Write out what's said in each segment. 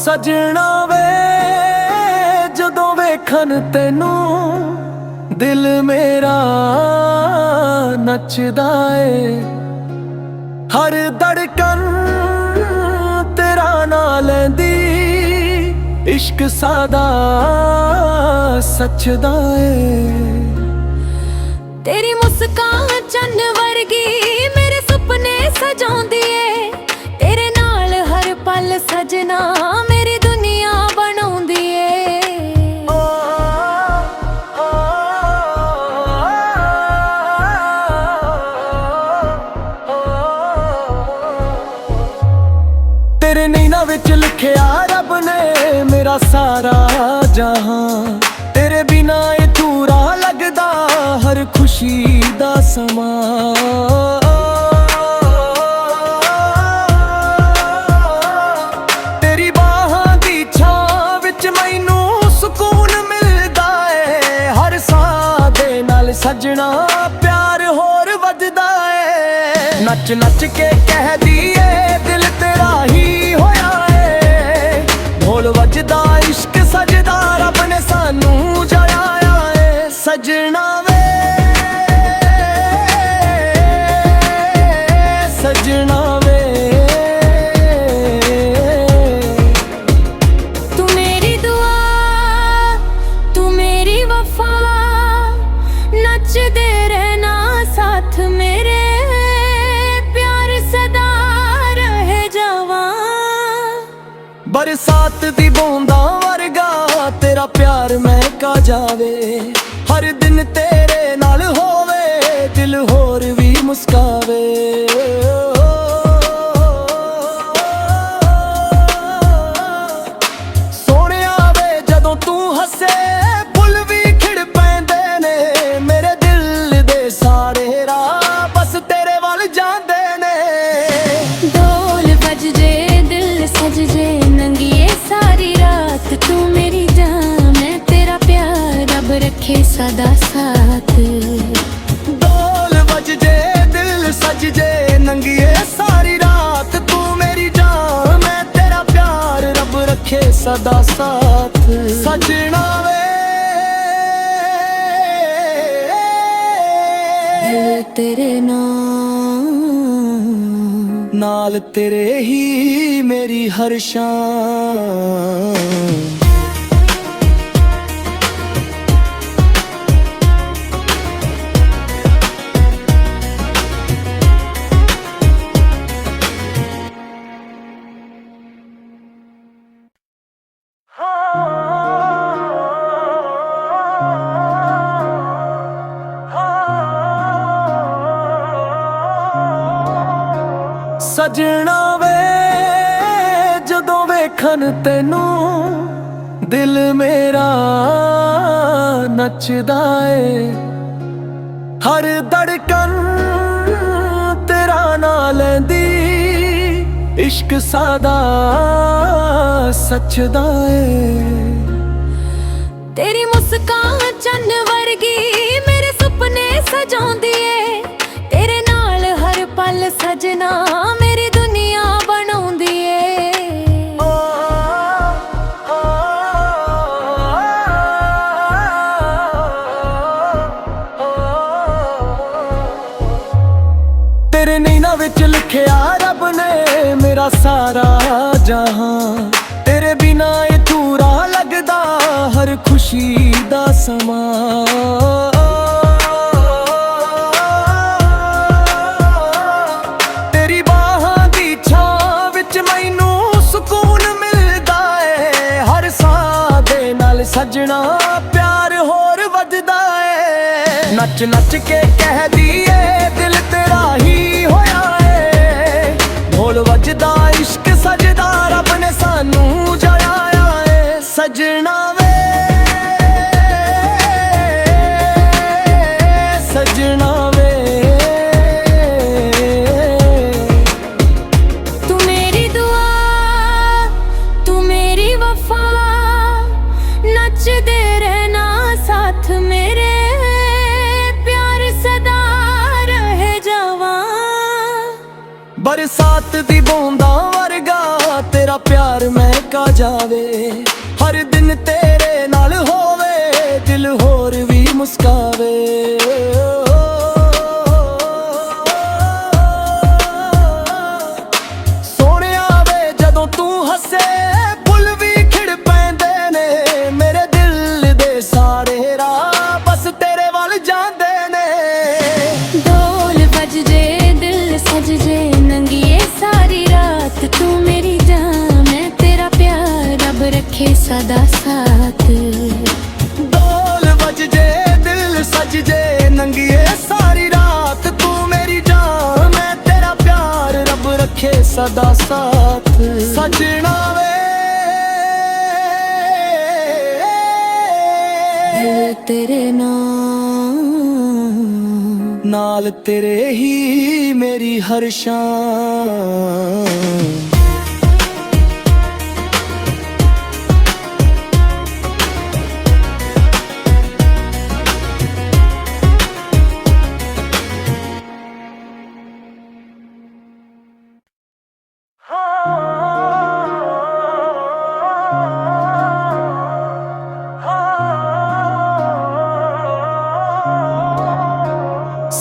सजना वे जदों वेखन तेनू दिल मेरा नचदा ए। हर धड़कन तेरा ना लैंदी इश्क सादा सचदा ए। तेरी मुस्कान चन्न वर्गी मेरे सुपने सजाउंदी ए। तेरे नाल हर पल सजना मेरी दुनिया बनाउंदी ए। तेरे नैना विच लिखिया रब ने मेरा सारा जहां। तेरे बिना अधूरा लगदा हर खुशी दा समा। तेरी बाहां दी छां विच मैनू सुकून मिलदा ए। हर साह दे नाल सजना प्यार होर वधदा ए। नच नच के कह दिए दिल तेरा ही होया ए। ढोल वजदा इश्क सजदा रब ने सानू जगाया ए। सजना वे सजना वे तू मेरी दुआ तू मेरी वफा नचदे रहना साथ मेरे। प्यार सदा रहे जवां। बरसात दी बूंदा वर्गा तेरा प्यार महका जावे। हर दिन तेरे नाल होवे दिल होर भी मुस्कावे। सोहणिया वे जदों तू हसे फुल भी खिड़ पैंदे ने। मेरे दिल दे सारे राह बस तेरे वल जांदे ने। ढोल बज जे दिल सज जे नंगिए सारी रात। तू मेरी जान मैं तेरा प्यार रब रखे सदा साथ। ढोल बज जे दिल सज जे नंगिए सारी रात। तू मेरी जान मैं तेरा प्यार रब रखे सदा साथ। सजना वे दिल तेरे नाल तेरे ही मेरी हर शाम। सजना वे जदों वेखन तेनू दिल मेरा नचदा ए। हर धड़कन तेरा ना लैंदी इश्क सादा सचदा ए। तेरी मुस्कान चन्न वर्गी मेरे सुपने सजाउंदी ए। तेरे नाल हर पल सजना मेरी दुनिया बनाउंदी ए। तेरे नैना विच लिखिया रब ने मेरा सारा जहां। तेरे बिना अधूरा लगदा हर खुशी दा समा। तेरी बाहां दी छां विच मैनू सुकून मिलदा ए। हर साह दे नाल सजना प्यार होर वधदा ए। नच नच के कह दिए दिल तेरा ही होया ए। ढोल वजदा इश्क सजदा रब ने सानू जगाया ए। सजना वे सजना वे तू मेरी दुआ तू मेरी वफा नचदे रहना साथ मेरे। प्यार सदा रहे जवां। बरसात दी बूंदा वर्गा तेरा प्यार महका ਜਾਵੇ ਹਰ ਦਿਨ ਤੇਰੇ ਨਾਲ ਹੋਵੇ ਦਿਲ ਹੋਰ ਵੀ ਮੁਸਕਾਵੇ ਸੋਹਣਿਆ ਵੇ ਜਦੋਂ ਤੂੰ ਹੱਸੇ ਫੁੱਲ ਵੀ ਖਿੜ ਪੈਂਦੇ ਨੇ ਮੇਰੇ ਦਿਲ ਦੇ ਸਾਰੇ ਰਾਹ ਬਸ ਤੇਰੇ ਵੱਲ ਜਾਂਦੇ ਨੇ ढोल बज जे दिल सज जे नंगिए सारी रात तू मेरी जान मैं तेरा प्यार रब रखे सदा साथ ढोल बज जे दिल सज जे नंगिए सारी रात तू मेरी जान मैं तेरा प्यार रब रखे सदा साथ सजना वे दिल तेरे नाल तेरे ही मेरी हर शाम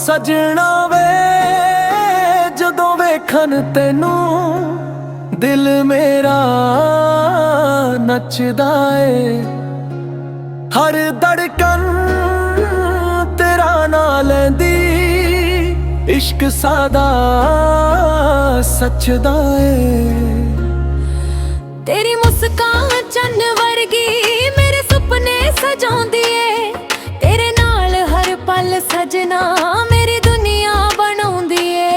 ਸਜਣਾ ਵੇ ਜਦੋਂ ਵੇਖਣ ਤੈਨੂੰ ਦਿਲ ਮੇਰਾ ਨੱਚਦਾ ਏ ਹਰ ਧੜਕਨ ਤੇਰਾ ਨਾਂ ਲੈਂਦੀ ਇਸ਼ਕ ਸਾਦਾ ਸੱਚਦਾ ਏ तेरी मुस्कान चन्न वर्गी मेरे सुपने सजाउंदी ए तेरे नाल हर पल सजना मेरी दुनिया बनाउंदी ए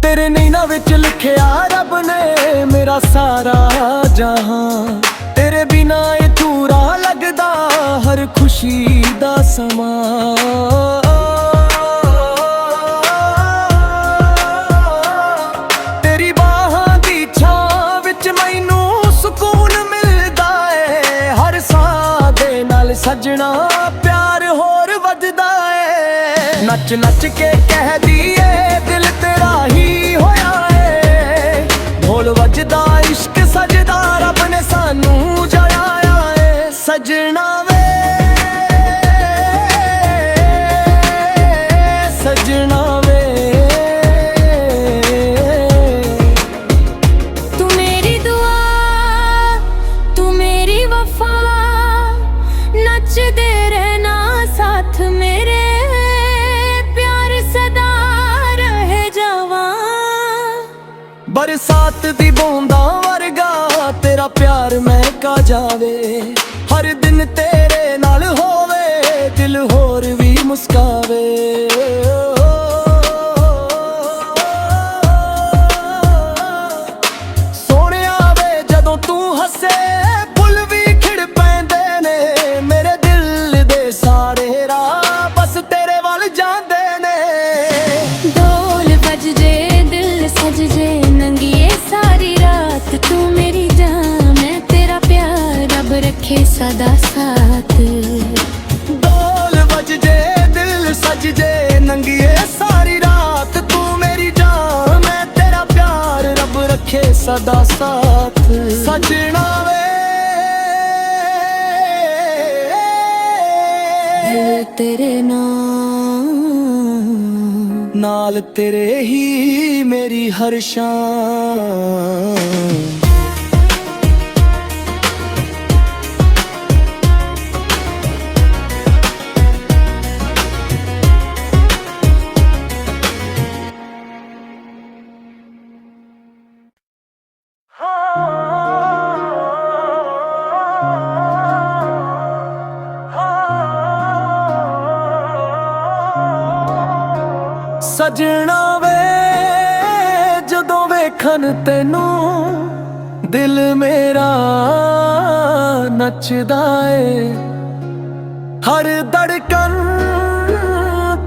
तेरे नैना विच लिखिया रब ने मेरा सारा जहां तेरे बिना अधूरा लगदा हर खुशी दा समा तेरी बाहां दी छां विच मैनू सुकून मिलदा ए हर साह दे नाल सजना प्यार होर वधदा ए नच नच के कह दिए दिल तेरा ही होया ए ढोल वजदा इश्क सजदा रब ने सानू जगाया ए सजना वे सजना वे तू मेरी दुआ तू मेरी वफा नचदे रहना साथ मेरे प्यार सदा रहे जवां बरसात दी बूंदा वर्गा तेरा प्यार महका जावे हर दिन तेरे नाल होवे दिल होर भी मुस्कावे सोहणिया वे जदों तू हसे फुੱਲ भी खिड़ पैंदे ने मेरे दिल दे सारे राह बस तेरे वल जांदे ने ढोल बज जे दिल सज जे नंगिए सारी रात तू मेरी जान मैं तेरा प्यार रब रखे सदा साथ ढोल बज जे दिल सज जे नंगिए सारी रात तू मेरी जान मैं तेरा प्यार रब रखे सदा साथ सजना वे दिल तेरे नाल तेरे ही मेरी हर शाम ਸਜਣਾ ਵੇ ਜਦੋਂ ਵੇਖਣ ਤੈਨੂੰ ਦਿਲ ਮੇਰਾ ਨੱਚਦਾ ਏ ਹਰ ਧੜਕਨ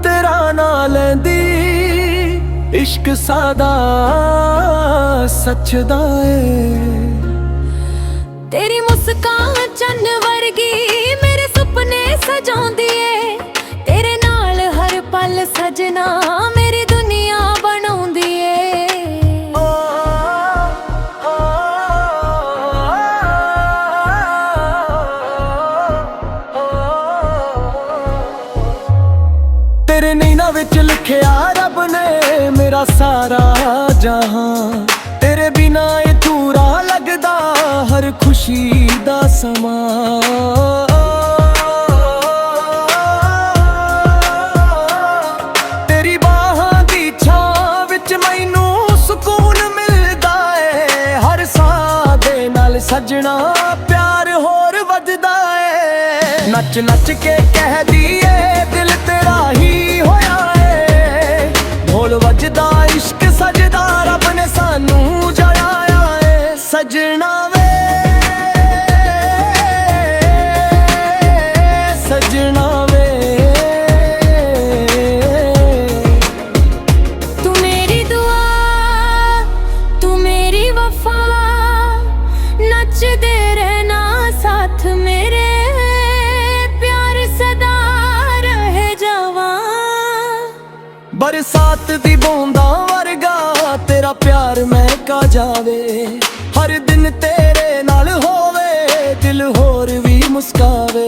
ਤੇਰਾ ਨਾਂ ਲੈਂਦੀ इश्क सादा सचदा है। तेरी मुस्कान चन्न वर्गी मेरे सुपने ਸੁਪਨੇ ਸਜਾਉਂਦੀ ਏ ਤੇਰੇ ਨਾਲ ਹਰ ਪਲ ਸਜਣਾ ਮੇਰੀ ਦੁਨੀਆ ਬਣਾਉਂਦੀ ਏ ਤੇਰੇ ਨੈਣਾਂ ਵਿੱਚ ਲਿਖਿਆ ਰੱਬ ਨੇ ਮੇਰਾ ਸਾਰਾ ਜਹਾਂ ਤੇਰੇ ਬਿਨਾ ਇਹ ਅਧੂਰਾ ਲੱਗਦਾ ਹਰ ਖੁਸ਼ੀ ਦਾ ਸਮਾਂ ਤੇਰੀ ਬਾਹਾਂ ਦੀ ਛਾਂ ਵਿੱਚ ਮੈਨੂੰ ਸਕੂਨ ਮਿਲਦਾ ਏ ਹਰ ਸਾਹ ਦੇ ਨਾਲ ਸਜਣਾ ਪਿਆਰ ਹੋਰ ਵੱਧਦਾ ਏ ਨੱਚ ਨੱਚ ਕੇ ਕਹਿਦੀ ਏ ਦਿਲ ਤੇਰਾ ਹੀ ਹੋਇਆ ਏ ਢੋਲ ਵੱਜਦਾ ਇਸ਼ਕ ਸਜਦਾ ਰੱਬ ਨੇ ਸਾਨੂੰ ਜਗਾਇਆ ਏ ਸਜਣਾ ਵੇ ਸਜਣਾ ਵੇ ਤੂੰ ਮੇਰੀ ਦੁਆ ਤੂੰ ਮੇਰੀ ਵਫਾ ਨੱਚਦੇ ਰਹਿਣਾ ਸਾਥ ਮੇਰੇ ਪਿਆਰ ਸਦਾ ਰਹੇ ਜਵਾਂ ਬਰਸਾਤ ਦੀ ਬੂੰਦਾਂ ਵਰਗਾ ਤੇਰਾ ਪਿਆਰ ਮਹਿਕਾ ਜਾਵੇ ਹਰ ਦਿਨ ਤੇਰੇ ਨਾਲ ਹੋਵੇ ਦਿਲ ਹੋਰ ਵੀ ਮੁਸਕਾਵੇ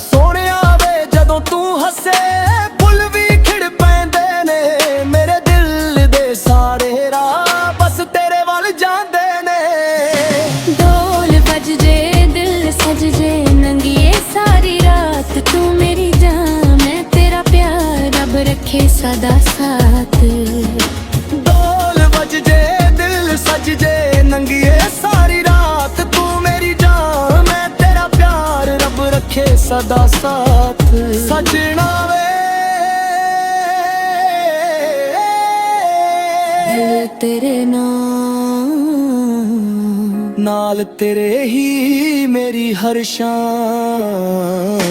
ਸੋਹਣਿਆ ਵੇ ਜਦੋਂ ਤੂੰ ਹੱਸੇ ਫੁੱਲ ਵੀ ਖਿੜ ਪੈਂਦੇ ਨੇ ਮੇਰੇ ਦਿਲ ਦੇ ਸਾਰੇ ਰਾਹ ਬਸ ਤੇਰੇ ਵੱਲ ਜਾਂਦੇ ਨੇ ਢੋਲ ਵੱਜ ਜੇ ਦਿਲ ਸਜ ਜੇ ਨੰਗੀਏ ਸਾਰੀ ਰਾਤ ਤੂੰ ਮੇਰੀ ਜਾਨ ਮੈਂ ਤੇਰਾ ਪਿਆਰ ਰੱਬ ਰੱਖੇ ਸਦਾ ਸਾਥ ਢੋਲ ਵੱਜ ਜੇ ਦਿਲ ਸਜ ਜੇ ਨੰਗੀਏ ਸਾਰੀ ਰਾਤ ਤੂੰ ਮੇਰੀ ਜਾਨ ਮੈਂ ਤੇਰਾ ਪਿਆਰ ਰੱਬ ਰੱਖੇ ਸਦਾ ਸਾਥ ਸਜਣਾ ਵੇ ਦਿਲ ਤੇਰੇ ਨਾਲ ਤੇਰੇ ਹੀ ਮੇਰੀ ਹਰ ਸ਼ਾਨ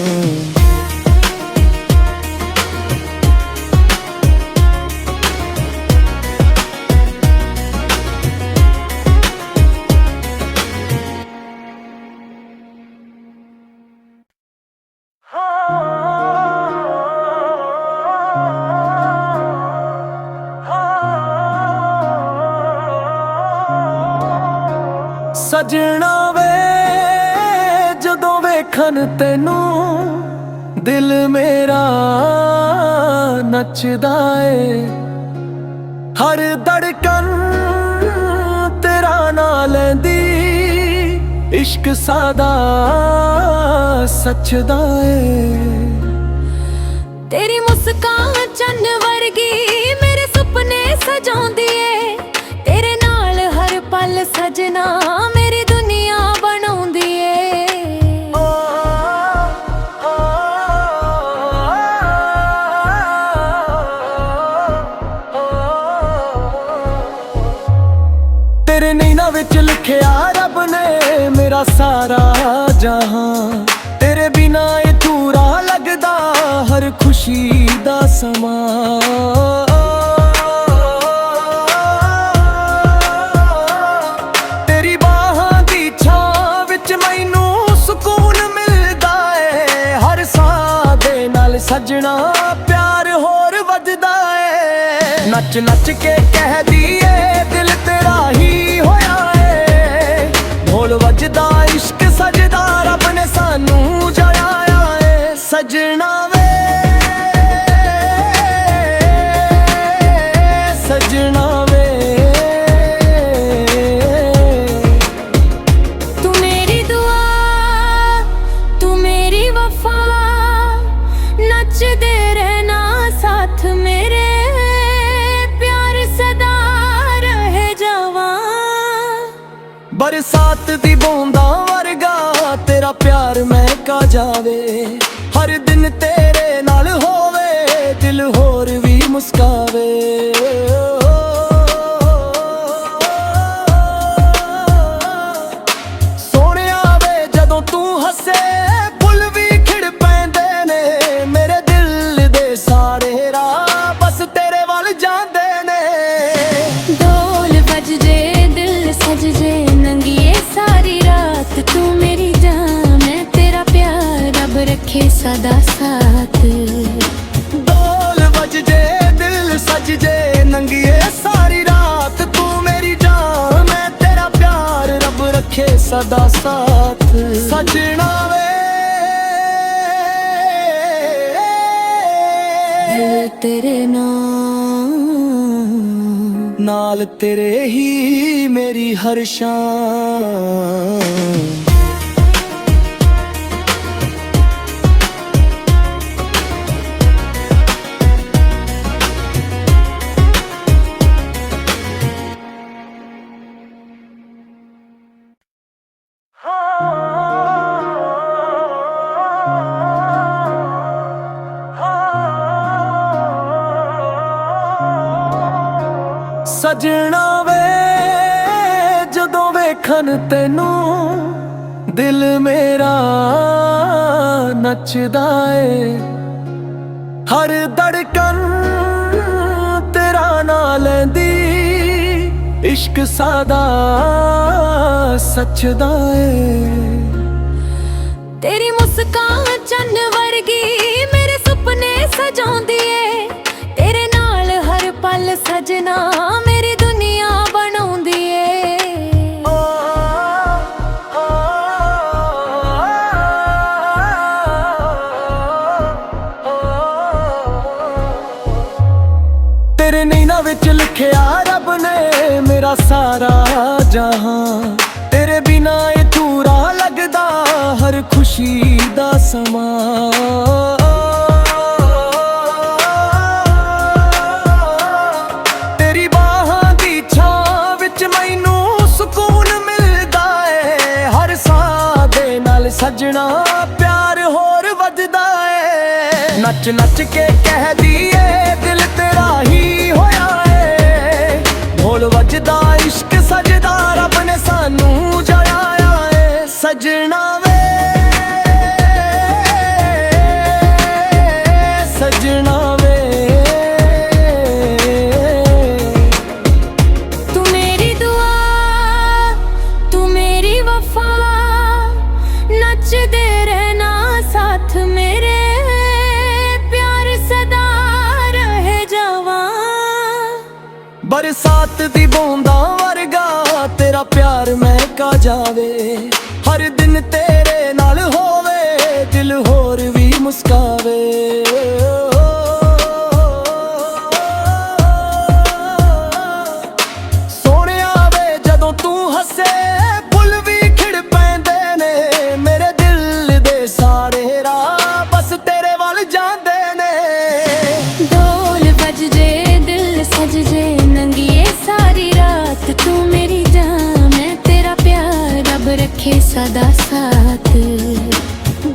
ਸਜਣਾ ਵੇ ਜਦੋਂ ਵੇਖਣ ਤੈਨੂੰ ਦਿਲ ਮੇਰਾ ਨੱਚਦਾ ਏ ਹਰ ਧੜਕਨ ਤੇਰਾ ਨਾਂ ਲੈਂਦੀ ਇਸ਼ਕ ਸਾਦਾ ਸੱਚਦਾ ਏ ਤੇਰੀ ਮੁਸਕਾਨ ਚੰਨ ਵਰਗੀ ਮੇਰੇ ਸੁਪਨੇ ਸਜਾਉਂਦੀ ਏ ਤੇਰੇ ਨਾਲ ਹਰ ਪਲ ਸਜਣਾ ਮੇਰੀ ਦੁਨੀਆ ਬਣਾਉਂਦੀ ਏ ਤੇਰੇ ਨੈਣਾਂ ਵਿੱਚ ਲਿਖਿਆ ਰੱਬ ਨੇ ਮੇਰਾ ਸਾਰਾ ਜਹਾਂ ਤੇਰੇ ਬਿਨਾ ਇਹ ਅਧੂਰਾ ਲੱਗਦਾ ਹਰ ਖੁਸ਼ੀ ਦਾ ਸਮਾਂ ਤੇਰੀ ਬਾਹਾਂ ਦੀ ਛਾਂ ਵਿੱਚ ਮੈਨੂੰ ਸਕੂਨ ਮਿਲਦਾ ਏ ਹਰ ਸਾਹ ਦੇ ਨਾਲ ਸਜਣਾ ਪਿਆਰ ਹੋਰ ਵੱਧਦਾ ਏ ਨੱਚ ਨੱਚ ਕੇ ਕਹਿਦੀ ਏ ਦਿਲ ਤੇਰਾ ਹੀ ਹੋਇਆ ਏ ਢੋਲ ਵੱਜਦਾ ਇਸ਼ਕ ਸਜਦਾ ਰੱਬ ਨੇ ਸਾਨੂੰ ਜਗਾਇਆ ਏ ਸਜਣਾ ਵੇ ਸਜਣਾ ਵੇ ਤੂੰ ਮੇਰੀ ਦੁਆ ਤੂੰ ਮੇਰੀ ਵਫਾ ਨੱਚਦੇ ਰਹਿਣਾ ਸਾਥ ਮੇਰੇ ਪਿਆਰ ਸਦਾ ਰਹੇ ਜਵਾਂ ਬਰਸਾਤ ਦੀ ਬੂੰਦਾਂ ਵਰਗਾ ਤੇਰਾ ਪਿਆਰ ਮਹਿਕਾ ਜਾਵੇ ਹਰ ਦਿਨ ਤੇਰੇ ਨਾਲ ਹੋਵੇ ਦਿਲ ਹੋਰ ਵੀ ਮੁਸਕਾਵੇ ਸੋਹਣਿਆ ਵੇ ਜਦੋਂ ਤੂੰ ਹੱਸੇ ਫੁੱਲ ਵੀ ਖਿੜ ਪੈਂਦੇ ਨੇ ਮੇਰੇ ਦਿਲ ਦੇ ਸਾਰੇ ਰਾਹ ਬਸ ਤੇਰੇ ਵੱਲ ਜਾਂਦੇ ਨੇ ਢੋਲ ਵੱਜ ਜੇ ਦਿਲ ਸਜ ਜੇ रखे सदा साथ। ढोल बज जे दिल सज जे नंगिए सारी रात, तू मेरी जान मैं तेरा प्यार रब रखे सदा साथ। सजना वे तेरे नाल तेरे ही मेरी हर शाम। सजना वे जदों वेखन तेनू दिल मेरा नचदा ए, हर धड़कन तेरा ना लैंदी, इश्क सादा सचदा ए। तेरी मुस्कान चन्न वर्गी मेरे सुपने सजाउंदी ए, तेरे नाल हर पल सजना मेरी दुनिया बनाउंदी ए। तेरे नैना विच लिखिया रब ने मेरा सारा जहां, तेरे बिना अधूरा लगदा हर खुशी दा समा। तेरी बाहां दी छां विच मैनू सुकून मिलदा ए, हर साह दे नाल सजना प्यार होर वधदा ए। नच नच के कह दिए दिल तेरा ही होया ए, ढोल वजदा इश्क सजदा रब ने सानू जगाया ए। सजना वे सजना वे तू मेरी दुआ तू मेरी वफा, नचदे रहना साथ मेरे, प्यार सदा रहे जवां। बरसात दी बूंदा वर्गा तेरा प्यार महका जावे, हर दिन तेरे नाल होवे दिल होर भी मुस्कावे। सोहणिया वे जदों तू हसे फुल भी खिड़ पैंदे ने, मेरे दिल दे सारे राह बस तेरे वल जांदे ने। ढोल बज जे दिल सज जे नंगिए सारी रात, तू मेरी जान मैं तेरा प्यार रब रखे सदा साथ।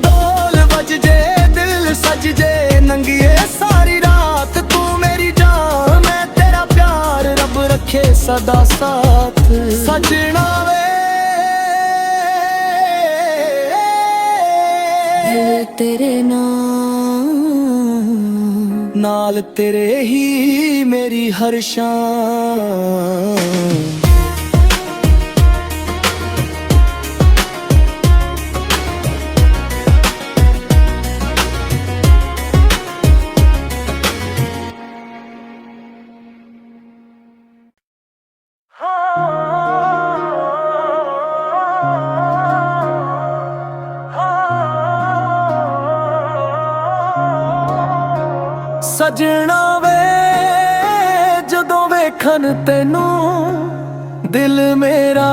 ढोल बज जे दिल सज जे नंगिए सारी रात, तू मेरी जान मैं तेरा प्यार रब रखे सदा साथ। सजना वे तेरे नाल तेरे ही मेरी हर शाम। सजना वे जदों वेखन तेनू दिल मेरा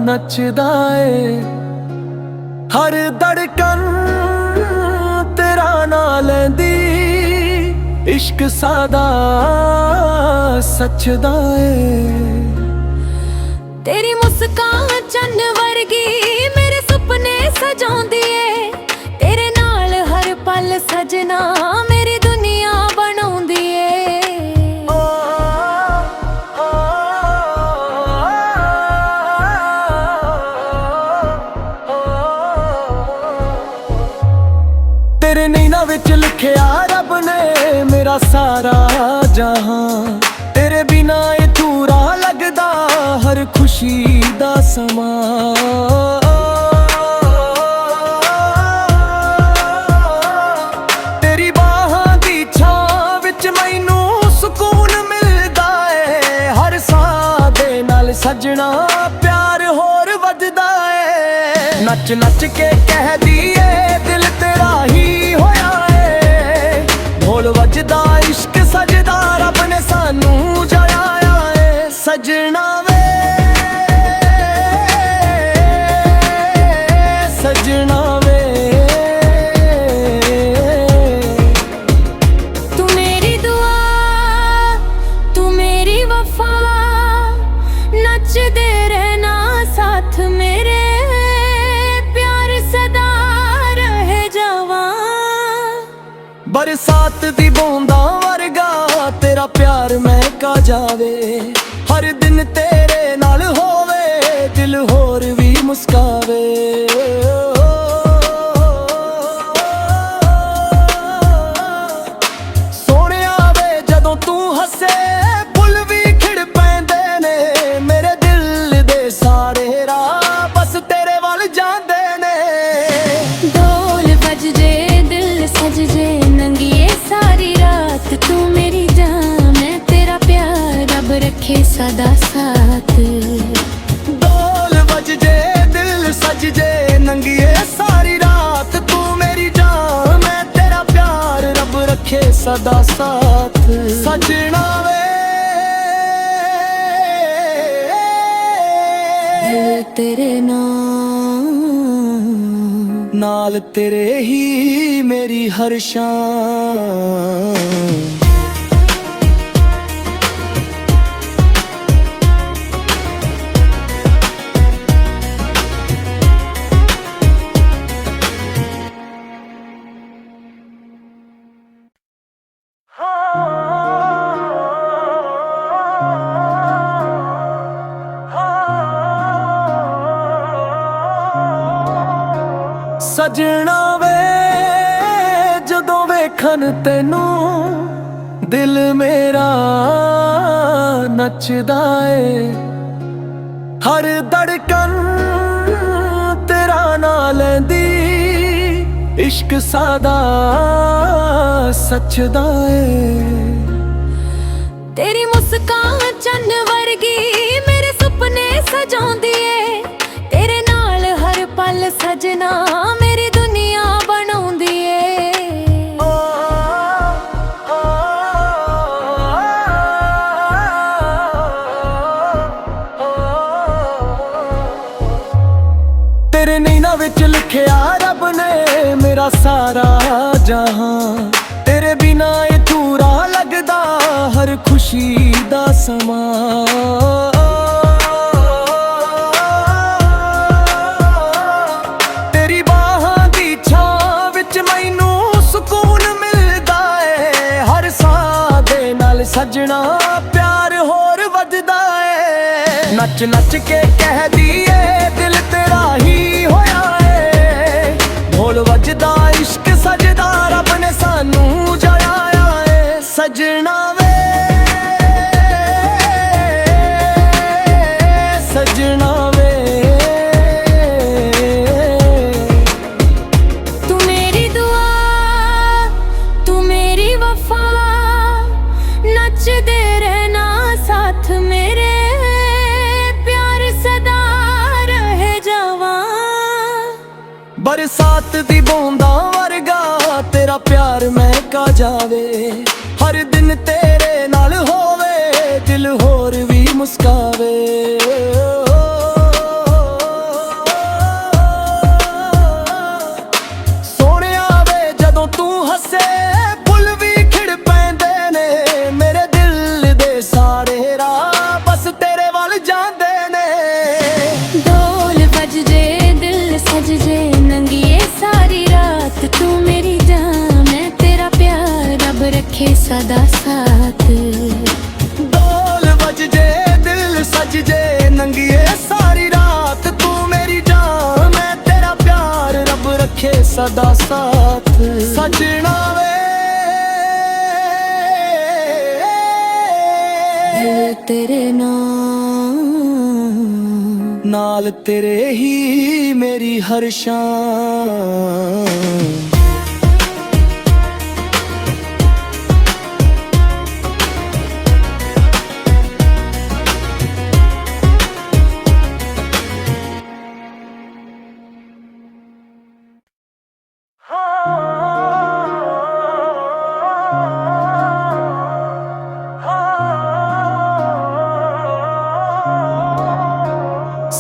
नचदा ए, हर धड़कन तेरा ना लैंदी, इश्क सादा सचदा ए। तेरी मुस्कान चन्न वर्गी मेरे सुपने सजाउंदी ए, तेरे नाल हर पल सजना मेरी दुनिया बनाउंदी ए। तेरे नैना विच लिखिया रब ने मेरा सारा जहां, तेरे बिना अधूरा लगदा हर खुशी दा समा। ਸਜਣਾ ਪਿਆਰ ਹੋਰ ਵੱਧਦਾ ਏ ਨੱਚ ਨੱਚ ਕੇ ਕਹਿਦੀ ਏ ਦਿਲ ਤੇਰਾ ਹੀ ਹੋਇਆ ਏ ਢੋਲ ਵੱਜਦਾ ਇਸ਼ਕ ਸਜਦਾ ਰੱਬ ਨੇ ਸਾਨੂੰ ਜਗਾਇਆ ਏ ਸਜਣਾ ਵੇ ਸਜਣਾ ਵੇ ਤੂੰ ਮੇਰੀ ਦੁਆ ਤੂੰ ਮੇਰੀ ਵਫਾ ਨੱਚਦੇ ਰਹਿਣਾ ਸਾਥ ਮੇਰੇ ਪਿਆਰ ਸਦਾ ਰਹੇ ਜਾਵਾਂ ਬਰਸਾਤ ਦੀ ਬੂੰਦਾਂ ਵਰਗਾ ਤੇਰਾ ਪਿਆਰ ਮਹਿਕਾ ਜਾਵੇ ਹਰ ਦਿਨ ਤੇਰੇ ਨਾਲ ਹੋਵੇ ਦਿਲ ਹੋਰ ਵੀ ਮੁਸਕਾਵੇ ਸੋਹਣਿਆ ਵੇ ਜਦੋਂ ਤੂੰ ਹੱਸੇ ਫੁੱਲ ਵੀ ਖਿੜ ਪੈਂਦੇ ਨੇ ਮੇਰੇ ਦਿਲ ਦੇ ਸਾਰੇ ਰਾਹ ਬਸ ਤੇਰੇ ਵੱਲ ਜਾਂਦੇ ਨੇ ਢੋਲ ਵੱਜ ਜੇ ਦਿਲ ਸਜ ਜੇ ਨੰਗੀਏ ਸਾਰੀ ਰਾਤ ਤੂੰ ਮੇਰੀ ਜਾਨ ਮੈਂ ਤੇਰਾ ਪਿਆਰ ਰੱਬ ਰੱਖੇ ਸਦਾ ਸਾਥ ਢੋਲ ਵੱਜ ਜੇ ਦਿਲ ਸਜ ਜੇ ਨੰਗੀਏ ਸਾਰੀ ਰਾਤ ਤੂੰ ਮੇਰੀ ਜਾਨ ਮੈਂ ਤੇਰਾ ਪਿਆਰ ਰੱਬ ਰੱਖੇ ਸਦਾ ਸਾਥ ਸਜਣਾ ਵੇ ਤੇਰੇ ਨਾਲ ਤੇਰੇ ਹੀ ਮੇਰੀ ਹਰ ਸ਼ਾਨ ਸਜਣਾ ਵੇ ਜਦੋਂ ਵੇਖਣ ਤੈਨੂੰ ਦਿਲ ਮੇਰਾ ਨੱਚਦਾ ਏ ਹਰ ਧੜਕਨ ਤੇਰਾ ਨਾਂ ਲੈਂਦੀ ਇਸ਼ਕ ਸਾਦਾ ਸੱਚਦਾ ਏ ਤੇਰੀ ਮੁਸਕਾਨ ਚੰਨ ਵਰਗੀ ਮੇਰੇ ਸੁਪਨੇ ਸਜਾਉਂਦੀ ਏ ਤੇਰੇ ਨਾਲ ਹਰ ਪਲ ਸਜਣਾ ਮੇਰੀ ਦੁਨੀਆ ਬਣਾਉਂਦੀ ਏ ਤੇਰੇ ਨੈਣਾਂ ਵਿੱਚ ਲਿਖਿਆ ਰੱਬ ਨੇ ਮੇਰਾ ਸਾਰਾ ਜਹਾਂ ਤੇਰੇ ਬਿਨਾ ਇਹ ਅਧੂਰਾ ਲੱਗਦਾ ਹਰ ਖੁਸ਼ੀ ਦਾ ਸਮਾਂ ਸਜਣਾ ਪਿਆਰ ਹੋਰ ਵੱਧਦਾ ਏ ਨੱਚ ਨੱਚ ਕੇ ਕਹਿਦੀ ਏ ਦਿਲ ਤੇਰਾ ਹੀ ਹੋਇਆ ਏ ਢੋਲ ਵੱਜਦਾ ਇਸ਼ਕ ਸਜਦਾ ਰੱਬ ਨੇ ਸਾਨੂੰ ਜਗਾਇਆ ਏ ਸਜਣਾ ਵੇ ਸਜਣਾ ਵੇ ਤੂੰ ਮੇਰੀ ਦੁਆ ਤੂੰ ਮੇਰੀ ਵਫਾ ਨੱਚਦੇ ਰਹਿਣਾ ਸਾਥ ਮੇਰੇ ਪਿਆਰ ਸਦਾ ਰਹੇ ਜਾਵਾਂ ਬਰਸਾਤ ਦੀ ਬੂੰਦਾਂ ਵਰਗਾ ਤੇਰਾ ਪਿਆਰ ਮਹਿਕਾ ਜਾਵੇ ਹਰ ਦਿਨ ਤੇਰੇ ਨਾਲ ਹੋਵੇ ਦਿਲ ਹੋਰ ਵੀ ਮੁਸਕਾਵੇ ਸੋਹਣਿਆ ਵੇ ਜਦੋਂ ਤੂੰ ਹੱਸੇ ਫੁੱਲ ਵੀ ਖਿੜ ਪੈਂਦੇ ਨੇ ਮੇਰੇ ਦਿਲ ਦੇ ਸਾਰੇ ਰਾਹ ਬਸ ਤੇਰੇ ਵੱਲ ਜਾਂਦੇ ਨੇ ਢੋਲ ਵੱਜ ਜੇ ਦਿਲ ਸਜ ਜੇ ਨੰਗੀਏ ਸਾਰੀ ਰਾਤ ਤੂੰ ਮੇਰੀ ਜਾਨ ਮੈਂ ਤੇਰਾ ਪਿਆਰ ਰੱਬ ਰੱਖੇ ਸਦਾ ਸਾਥ ਢੋਲ ਵੱਜ ਜੇ ਦਿਲ ਸਜ ਜੇ ਨੰਗੀਏ ਸਾਰੀ ਰਾਤ ਤੂੰ ਮੇਰੀ ਜਾਨ ਮੈਂ ਤੇਰਾ ਪਿਆਰ ਰੱਬ ਰੱਖੇ ਸਦਾ ਸਾਥ ਸਜਣਾ ਵੇ ਤੇਰੇ ਨਾਲ ਤੇਰੇ ਹੀ ਮੇਰੀ ਹਰ ਸ਼ਾਨ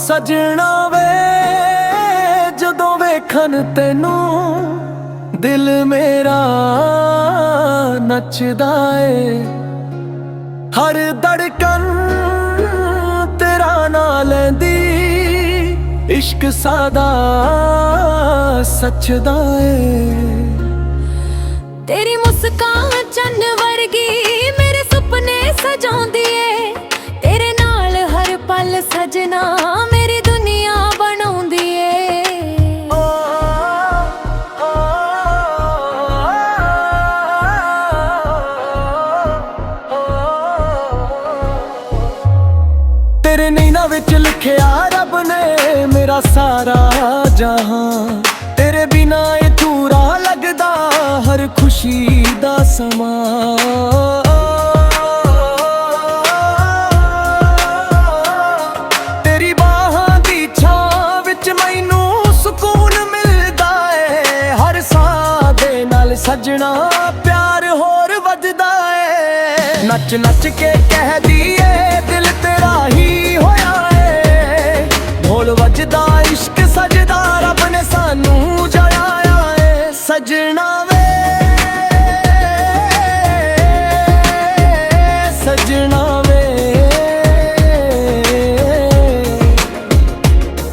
ਸਜਣਾ ਵੇ ਜਦੋਂ ਵੇਖਣ ਤੈਨੂੰ ਦਿਲ ਮੇਰਾ ਨੱਚਦਾ ਏ ਹਰ ਧੜਕਨ ਤੇਰਾ ਨਾਂ ਲੈਂਦੀ ਇਸ਼ਕ ਸਾਦਾ ਸੱਚਦਾ ਏ ਤੇਰੀ ਮੁਸਕਾਨ ਚੰਨ ਵਰਗੀ ਮੇਰੇ ਸੁਪਨੇ ਸਜਾਉਂਦੀ ਏ ਤੇਰੇ ਨਾਲ ਹਰ ਪਲ ਸਜਣਾ ਮੇਰੀ ਦੁਨੀਆ ਬਣਾਉਂਦੀ ਏ ਤੇਰੇ ਨੈਣਾਂ ਵਿੱਚ ਲਿਖਿਆ ਰੱਬ ਨੇ ਮੇਰਾ ਸਾਰਾ ਜਹਾਂ ਤੇਰੇ ਬਿਨਾ ਇਹ ਅਧੂਰਾ ਲੱਗਦਾ ਹਰ ਖੁਸ਼ੀ ਦਾ ਸਮਾਂ ਤੇਰੀ ਬਾਹਾਂ ਦੀ ਛਾਂ ਵਿੱਚ ਮੈਨੂੰ ਸਕੂਨ ਮਿਲਦਾ ਏ ਹਰ ਸਾਹ ਦੇ ਨਾਲ ਸਜਣਾ ਪਿਆਰ ਹੋਰ ਵੱਧਦਾ ਏ ਨੱਚ ਨੱਚ ਕੇ ਕਹਿਦੀ ਏ ਦਿਲ ਤੇਰਾ ਹੀ ਹੋਇਆ ਏ ਢੋਲ ਵੱਜਦਾ ਇਸ਼ਕ ਸਜਦਾ ਰੱਬ ਨੇ ਸਾਨੂੰ ਜਗਾਇਆ ਏ ਸਜਣਾ ਵੇ ਸਜਣਾ ਵੇ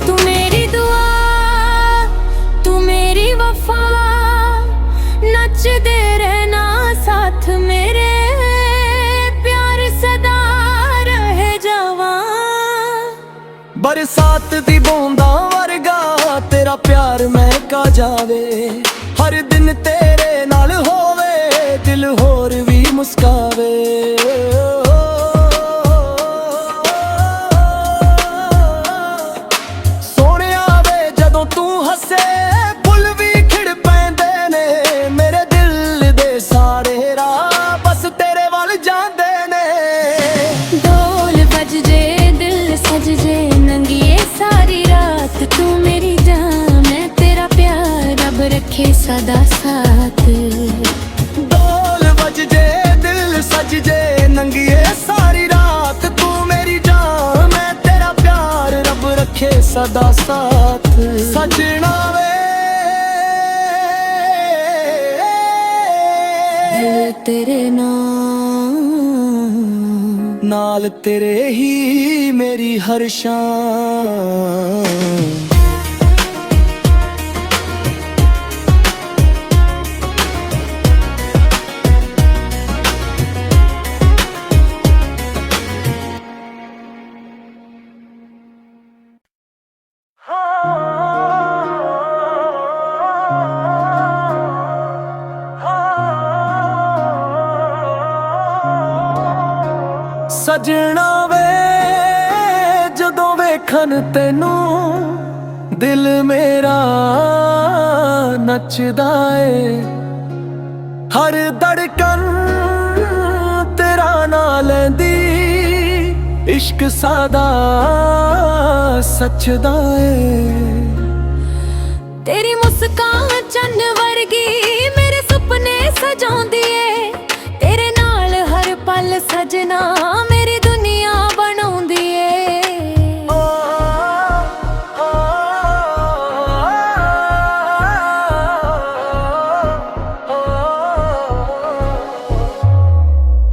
ਤੂੰ ਮੇਰੀ ਦੁਆ ਤੂੰ ਮੇਰੀ ਵਫਾ ਨੱਚਦੇ ਰਹਿਣਾ ਸਾਥ ਮੇਰੇ ਪਿਆਰ ਸਦਾ ਰਹੇ ਜਾਵਾਂ ਬਰਸਾਤ ਦੀ ਬੂੰਦਾਂ ਵਰਗਾ ਤੇਰਾ ਪਿਆਰ ਮਹਿਕਾ ਜਾਵੇ ਹਰ ਦਿਨ ਤੇਰੇ ਨਾਲ ਹੋਵੇ ਦਿਲ ਹੋਰ ਵੀ ਮੁਸਕਾਵੇ ਸੋਹਣਿਆ ਵੇ ਜਦੋਂ ਤੂੰ ਹੱਸੇ ਫੁੱਲ ਵੀ ਖਿੜ ਪੈਂਦੇ ਨੇ ਮੇਰੇ ਦਿਲ ਦੇ ਸਾਰੇ ਰਾਹ ਬਸ ਤੇਰੇ ਵੱਲ ਜਾਂਦੇ ਨੇ ਢੋਲ ਵੱਜ ਜੇ ਦਿਲ ਸਜ ਜੇ ਨੰਗੀਏ ਸਾਰੀ ਰਾਤ ਤੂੰ ਮੇਰੀ ਜਾਨ ਮੈਂ ਤੇਰਾ ਪਿਆਰ ਰੱਬ ਰੱਖੇ ਸਦਾ ਸਾਥ ਢੋਲ ਵੱਜ ਜੇ ਦਿਲ ਸਜ ਜੇ ਨੰਗੀਏ ਸਾਰੀ ਰਾਤ ਤੂੰ ਮੇਰੀ ਜਾਨ ਮੈਂ ਤੇਰਾ ਪਿਆਰ ਰੱਬ ਰੱਖੇ ਸਦਾ ਸਾਥ ਸਜਣਾ ਵੇ ਤੇਰੇ ਨਾਲ ਤੇਰੇ ਹੀ ਮੇਰੀ ਹਰ ਸ਼ਾਨ ਸਜਣਾ ਵੇ ਜਦੋਂ ਵੇਖਣ ਤੈਨੂੰ ਦਿਲ ਮੇਰਾ ਨੱਚਦਾ ਏ ਹਰ ਧੜਕਨ ਤੇਰਾ ਨਾਂ ਲੈਂਦੀ ਇਸ਼ਕ ਸਾਦਾ ਸੱਚਦਾ ਏ ਤੇਰੀ ਮੁਸਕਾਨ ਚੰਨ ਵਰਗੀ ਮੇਰੇ ਸੁਪਨੇ ਸਜਾਉਂਦੀ ਏ ਤੇਰੇ ਨਾਲ ਹਰ ਪਲ ਸਜਣਾ ਮੇਰੀ ਦੁਨੀਆ ਬਣਾਉਂਦੀ ਏ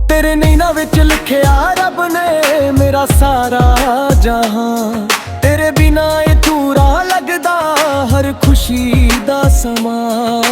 ਤੇਰੇ ਨੈਣਾਂ ਵਿੱਚ ਲਿਖਿਆ ਰੱਬ ਨੇ ਮੇਰਾ ਸਾਰਾ ਜਹਾਂ ਤੇਰੇ ਬਿਨਾ ਇਹ ਅਧੂਰਾ ਲੱਗਦਾ ਹਰ ਖੁਸ਼ੀ ਦਾ ਸਮਾਂ